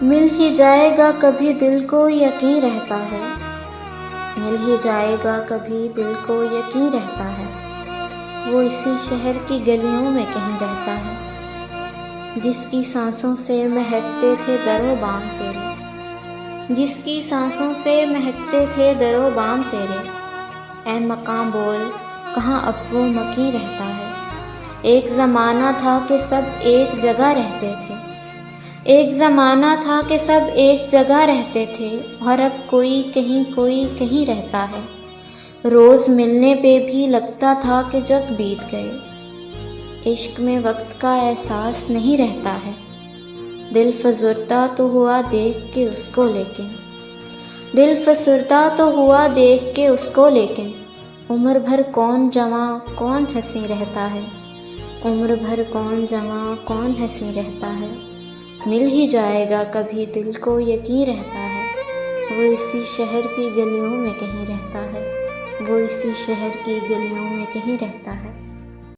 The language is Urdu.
مل ہی جائے گا کبھی دل کو یقین رہتا ہے، مل ہی جائے گا کبھی دل کو یقین رہتا ہے، وہ اسی شہر کی گلیوں میں کہیں رہتا ہے، جس کی سانسوں سے مہکتے تھے در و بام تیرے، جس کی سانسوں سے مہکتے تھے در و بام تیرے، اے مکاں بول کہاں اب وہ مکیں رہتا ہے۔ ایک زمانہ تھا کہ سب ایک جگہ رہتے تھے، ایک زمانہ تھا کہ سب ایک جگہ رہتے تھے، اور اب کوئی کہیں رہتا ہے۔ روز ملنے پہ بھی لگتا تھا کہ جگ بیت گئے، عشق میں وقت کا احساس نہیں رہتا ہے، دل فزردہ تو ہوا دیکھ کے اس کو لیکن، دل فزردہ تو ہوا دیکھ کے اس کو لیکن، عمر بھر کون جواں کون ہنسی رہتا ہے، عمر بھر کون جواں کون ہنسی رہتا ہے، مل ہی جائے گا کبھی دل کو یقین رہتا ہے، وہ اسی شہر کی گلیوں میں کہیں رہتا ہے، وہ اسی شہر کی گلیوں میں کہیں رہتا ہے۔